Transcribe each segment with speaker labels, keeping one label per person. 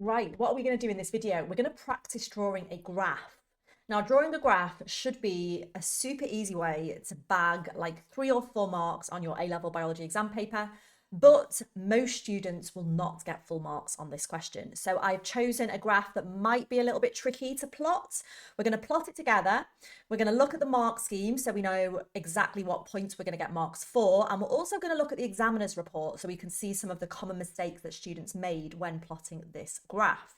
Speaker 1: Right, what are we going to do in this video? We're going to practice drawing a graph. Now, drawing a graph should be a super easy way to bag like 3 or 4 marks on your A-level biology exam paper, but most students will not get full marks on this question. So I've chosen a graph that might be a little bit tricky to plot. We're going to plot it together. We're going to look at the mark scheme so we know exactly what points we're going to get marks for. And we're also going to look at the examiner's report so we can see some of the common mistakes that students made when plotting this graph.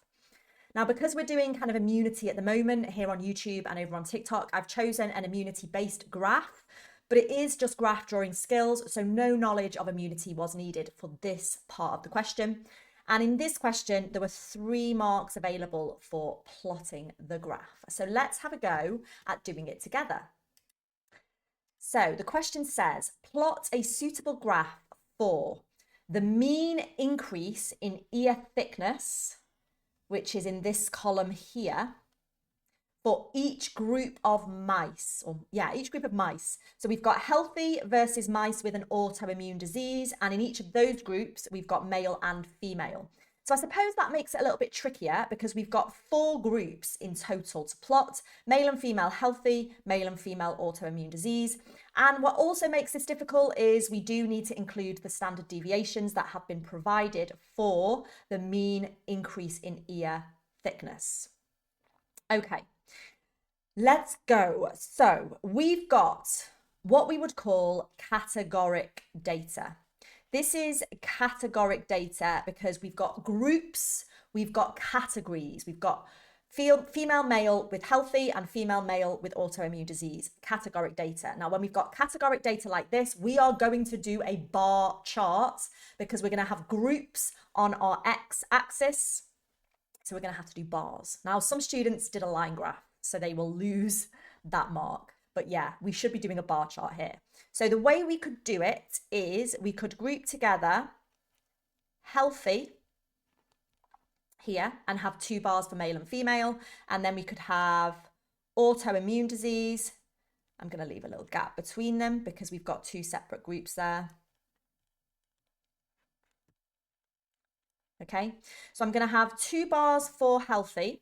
Speaker 1: Now, because we're doing kind of immunity at the moment here on YouTube and over on TikTok, I've chosen an immunity-based graph, but it is just graph drawing skills, so no knowledge of immunity was needed for this part of the question. And in this question, there were 3 marks available for plotting the graph. So let's have a go at doing it together. So the question says, plot a suitable graph for the mean increase in ear thickness, which is in this column here, for each group of mice, each group of mice. So we've got healthy versus mice with an autoimmune disease. And in each of those groups, we've got male and female. So I suppose that makes it a little bit trickier because we've got 4 groups in total to plot: male and female healthy, male and female autoimmune disease. And what also makes this difficult is we do need to include the standard deviations that have been provided for the mean increase in ear thickness. Okay, let's go. So we've got what we would call categoric data. This is categoric data because we've got groups, we've got categories, we've got female male with healthy and female male with autoimmune disease, categoric data. Now, when we've got categoric data like this, we are going to do a bar chart because we're going to have groups on our x-axis. So we're going to have to do bars. Now, some students did a line graph, so they will lose that mark. But yeah, we should be doing a bar chart here. So the way we could do it is we could group together healthy here and have 2 bars for male and female. And then we could have autoimmune disease. I'm going to leave a little gap between them because we've got 2 separate groups there. Okay, so I'm going to have 2 bars for healthy.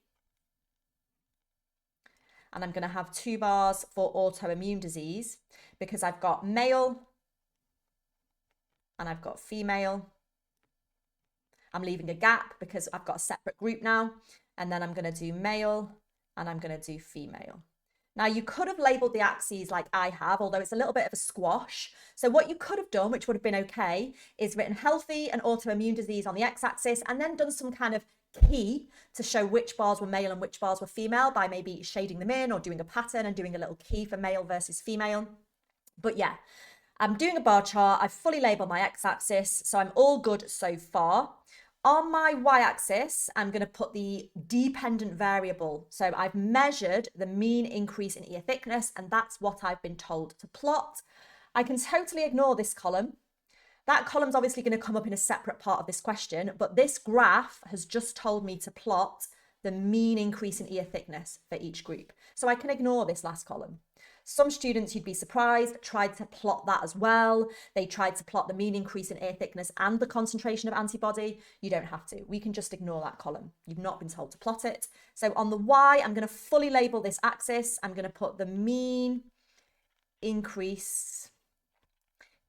Speaker 1: And I'm going to have 2 bars for autoimmune disease because I've got male and I've got female. I'm leaving a gap because I've got a separate group now. And then I'm going to do male and I'm going to do female. Now, you could have labeled the axes like I have, although it's a little bit of a squash. So what you could have done, which would have been okay, is written healthy and autoimmune disease on the x-axis and then done some kind of key to show which bars were male and which bars were female by maybe shading them in or doing a pattern and doing a little key for male versus female. But yeah, I'm doing a bar chart. I've fully labeled my x-axis, so I'm all good so far. On my y-axis, I'm going to put the dependent variable. So I've measured the mean increase in ear thickness, and that's what I've been told to plot. I can totally ignore this column. That column's obviously going to come up in a separate part of this question, but this graph has just told me to plot the mean increase in ear thickness for each group. So I can ignore this last column. Some students, you'd be surprised, tried to plot that as well. They tried to plot the mean increase in ear thickness and the concentration of antibody. You don't have to. We can just ignore that column. You've not been told to plot it. So on the Y, I'm going to fully label this axis. I'm going to put the mean increase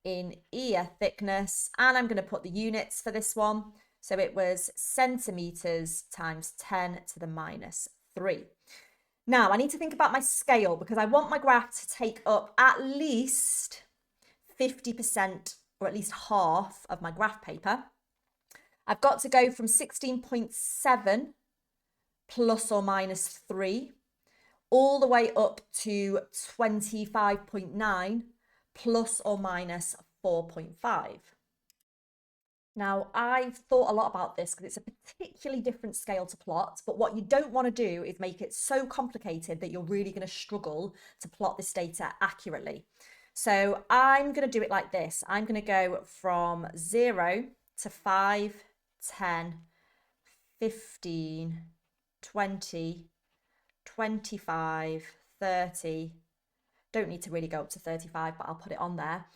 Speaker 1: in ear thickness, and I'm going to put the units for this one. So it was centimeters times 10 to the minus 3. Now I need to think about my scale because I want my graph to take up at least 50% or at least half of my graph paper. I've got to go from 16.7 plus or minus 3 all the way up to 25.9 plus or minus 4.5. Now, I've thought a lot about this because it's a particularly different scale to plot, but what you don't want to do is make it so complicated that you're really going to struggle to plot this data accurately. So I'm going to do it like this. I'm going to go from 0 to 5, 10, 15, 20, 25, 30. Don't need to really go up to 35, but I'll put it on there.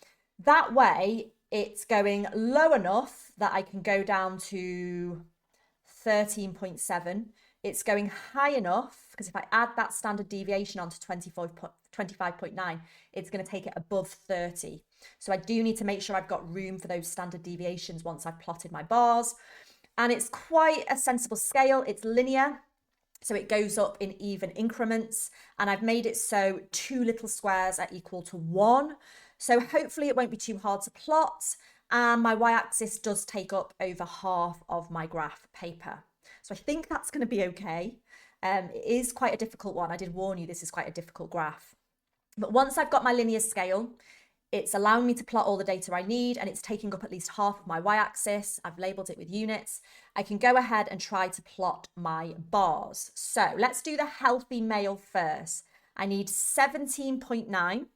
Speaker 1: That way, it's going low enough that I can go down to 13.7. It's going high enough because if I add that standard deviation onto 25.9, it's going to take it above 30. So I do need to make sure I've got room for those standard deviations once I've plotted my bars. And it's quite a sensible scale. It's linear, so it goes up in even increments. And I've made it so 2 little squares are equal to 1. So hopefully it won't be too hard to plot. And my y-axis does take up over half of my graph paper. So I think that's going to be okay. It is quite a difficult one. I did warn you this is quite a difficult graph. But once I've got my linear scale, it's allowing me to plot all the data I need, and it's taking up at least half of my y-axis. I've labeled it with units. I can go ahead and try to plot my bars. So let's do the healthy male first. I need 17.9.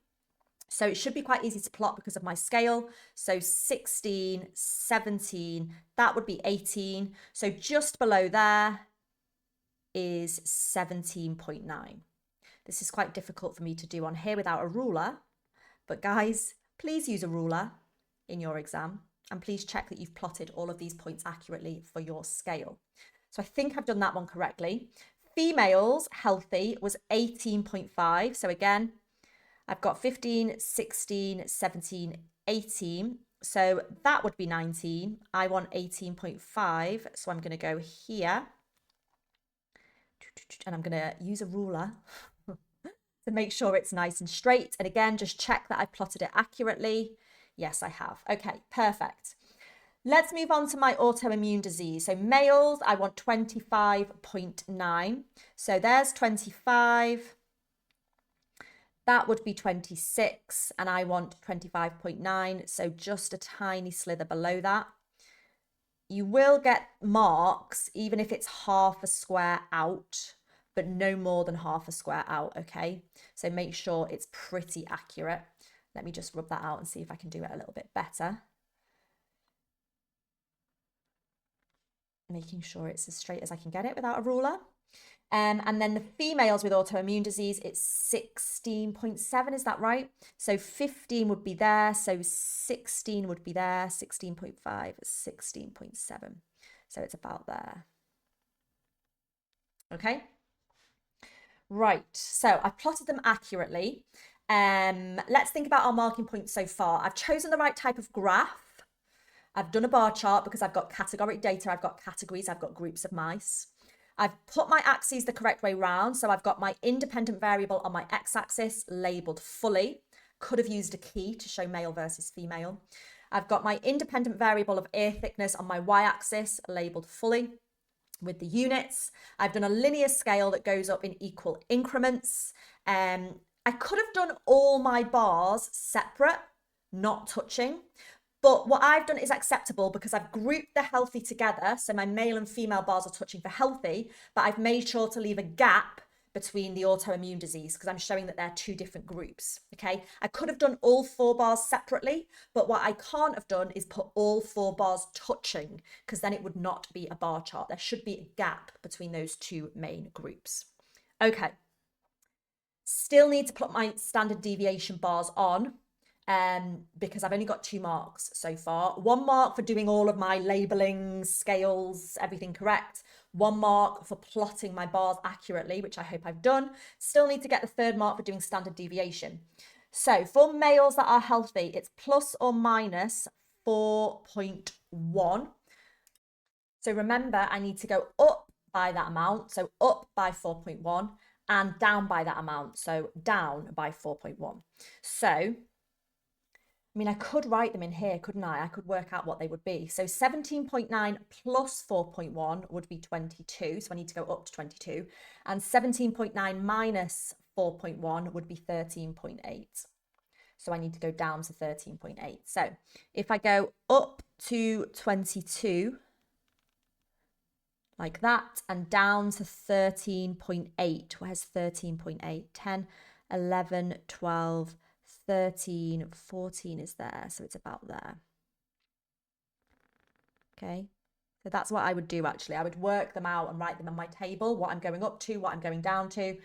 Speaker 1: So it should be quite easy to plot because of my scale. So 16, 17, that would be 18. So just below there is 17.9. This is quite difficult for me to do on here without a ruler. But guys, please use a ruler in your exam, and please check that you've plotted all of these points accurately for your scale. So I think I've done that one correctly. Females, healthy, was 18.5. So again, I've got 15, 16, 17, 18. So that would be 19. I want 18.5. So I'm going to go here. And I'm going to use a ruler to make sure it's nice and straight. And again, just check that I've plotted it accurately. Yes, I have. Okay, perfect. Let's move on to my autoimmune disease. So males, I want 25.9. So there's 25. That would be 26, and I want 25.9, so just a tiny slither below that. You will get marks even if it's half a square out, but no more than half a square out, okay? So make sure it's pretty accurate. Let me just rub that out and see if I can do it a little bit better. Making sure it's as straight as I can get it without a ruler. And then the females with autoimmune disease, it's 16.7, is that right? So 15 would be there, so 16 would be there, 16.5, 16.7. So it's about there. Okay. Right, so I've plotted them accurately. Let's think about our marking points so far. I've chosen the right type of graph. I've done a bar chart because I've got categoric data, I've got categories, I've got groups of mice. I've put my axes the correct way round. So I've got my independent variable on my x-axis labeled fully. Could have used a key to show male versus female. I've got my independent variable of ear thickness on my y-axis labeled fully with the units. I've done a linear scale that goes up in equal increments. I could have done all my bars separate, not touching. But what I've done is acceptable because I've grouped the healthy together. So my male and female bars are touching for healthy, but I've made sure to leave a gap between the autoimmune disease because I'm showing that they're 2 different groups, okay? I could have done all 4 bars separately, but what I can't have done is put all 4 bars touching because then it would not be a bar chart. There should be a gap between those 2 main groups. Okay. Still need to put my standard deviation bars on. Because I've only got 2 marks so far. 1 mark for doing all of my labeling, scales, everything correct. 1 mark for plotting my bars accurately, which I hope I've done. Still need to get the 3rd mark for doing standard deviation. So for males that are healthy, it's plus or minus 4.1. So remember, I need to go up by that amount. So up by 4.1 and down by that amount. So down by 4.1. So I mean, I could write them in here, couldn't I? I could work out what they would be. So 17.9 plus 4.1 would be 22. So I need to go up to 22. And 17.9 minus 4.1 would be 13.8. So I need to go down to 13.8. So if I go up to 22, like that, and down to 13.8, where's 13.8? 10, 11, 12, 13, 14 is there, so it's about there. Okay, so that's what I would do actually. I would work them out and write them on my table, what I'm going up to, what I'm going down to.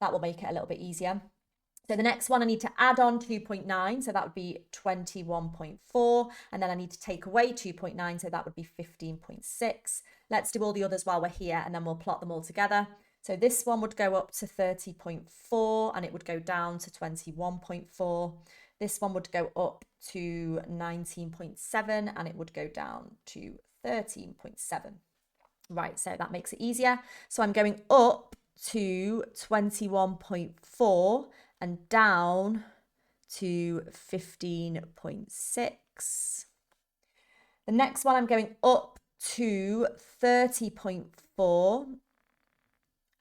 Speaker 1: That will make it a little bit easier. So the next one, I need to add on 2.9, so that would be 21.4, and then I need to take away 2.9, so that would be 15.6. Let's do all the others while we're here, and then we'll plot them all together. So this one would go up to 30.4, and it would go down to 21.4. This one would go up to 19.7, and it would go down to 13.7. Right, so that makes it easier. So I'm going up to 21.4 and down to 15.6. The next one, I'm going up to 30.4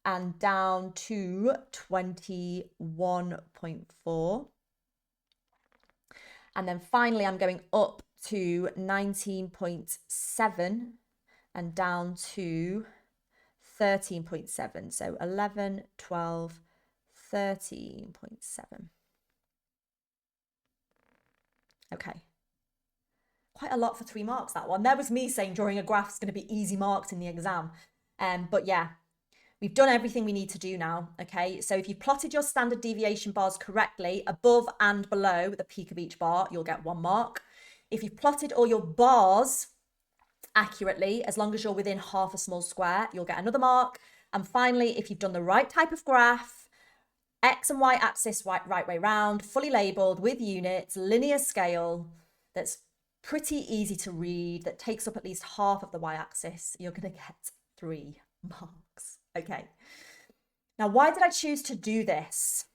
Speaker 1: and down to 21.4. And then finally, I'm going up to 19.7 and down to 13.7. So 11, 12, 13.7. Okay. Quite a lot for 3 marks, that one. There was me saying drawing a graph is going to be easy marks in the exam. But yeah, we've done everything we need to do now, okay? So if you plotted your standard deviation bars correctly, above and below the peak of each bar, you'll get 1 mark. If you've plotted all your bars accurately, as long as you're within half a small square, you'll get another mark. And finally, if you've done the right type of graph, X and Y axis right way round, fully labeled with units, linear scale, that's pretty easy to read, that takes up at least half of the Y axis, you're going to get 3 marks. Okay. Now, why did I choose to do this?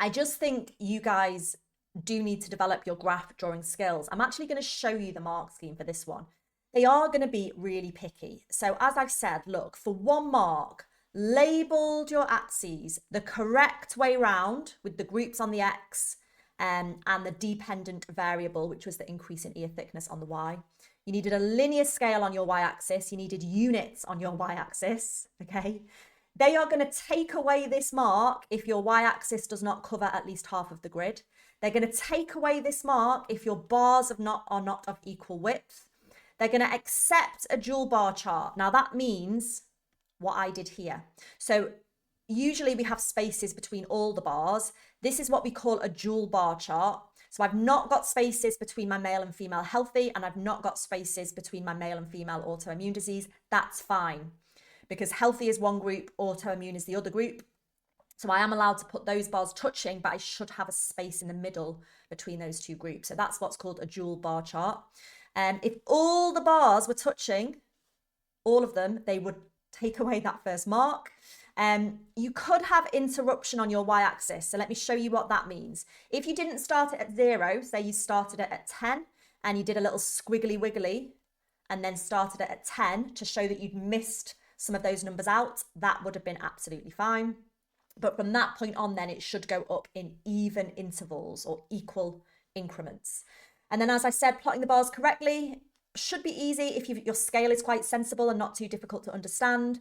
Speaker 1: I just think you guys do need to develop your graph drawing skills. I'm actually going to show you the mark scheme for this one. They are going to be really picky. So as I've said, look, for 1 mark, labeled your axes the correct way round with the groups on the X and the dependent variable, which was the increase in ear thickness on the Y. You needed a linear scale on your Y-axis. You needed units on your Y-axis, okay? They are going to take away this mark if your Y-axis does not cover at least half of the grid. They're going to take away this mark if your bars are not of equal width. They're going to accept a dual bar chart. Now that means what I did here. So usually we have spaces between all the bars. This is what we call a dual bar chart. So I've not got spaces between my male and female healthy, and I've not got spaces between my male and female autoimmune disease. That's fine, because healthy is one group, autoimmune is the other group. So I am allowed to put those bars touching, but I should have a space in the middle between those 2 groups. So that's what's called a dual bar chart. If all the bars were touching, all of them, they would take away that first mark. You could have interruption on your Y-axis. So let me show you what that means. If you didn't start it at 0, say you started it at 10 and you did a little squiggly wiggly and then started it at 10 to show that you'd missed some of those numbers out, that would have been absolutely fine. But from that point on, then it should go up in even intervals or equal increments. And then, as I said, plotting the bars correctly should be easy if your scale is quite sensible and not too difficult to understand.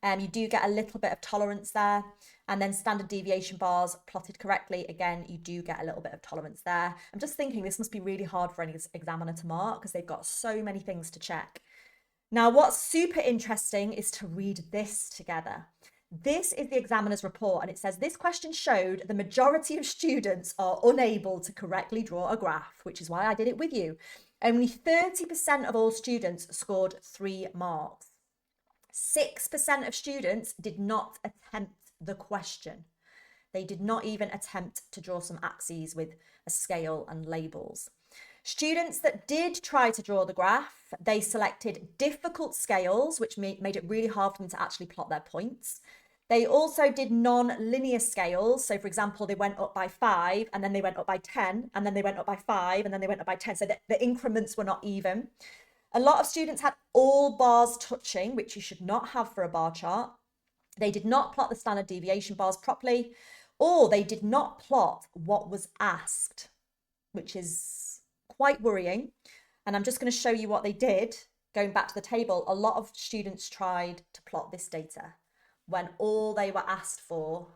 Speaker 1: You do get a little bit of tolerance there. And then standard deviation bars plotted correctly, again, you do get a little bit of tolerance there. I'm just thinking this must be really hard for any examiner to mark because they've got so many things to check. Now, what's super interesting is to read this together. This is the examiner's report, and it says this question showed the majority of students are unable to correctly draw a graph, which is why I did it with you. Only 30% of all students scored 3 marks. 6% of students did not attempt the question. They did not even attempt to draw some axes with a scale and labels. Students that did try to draw the graph, they selected difficult scales, which made it really hard for them to actually plot their points. They also did non-linear scales. So for example, they went up by 5 and then they went up by 10 and then they went up by 5 and then they went up by 10. So the increments were not even. A lot of students had all bars touching, which you should not have for a bar chart. They did not plot the standard deviation bars properly, or they did not plot what was asked, which is quite worrying. And I'm just going to show you what they did. Going back to the table, a lot of students tried to plot this data when all they were asked for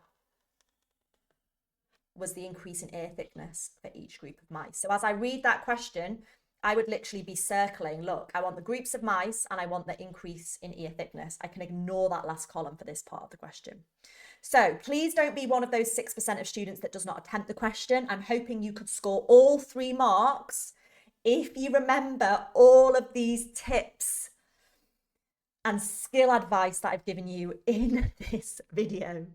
Speaker 1: was the increase in ear thickness for each group of mice. So as I read that question, I would literally be circling, look, I want the groups of mice and I want the increase in ear thickness. I can ignore that last column for this part of the question. So please don't be one of those 6% of students that does not attempt the question. I'm hoping you could score all 3 marks if you remember all of these tips and skill advice that I've given you in this video.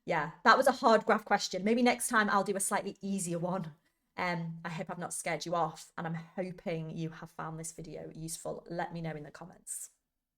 Speaker 1: Yeah, that was a hard graph question. Maybe next time I'll do a slightly easier one. I hope I've not scared you off, and I'm hoping you have found this video useful. Let me know in the comments.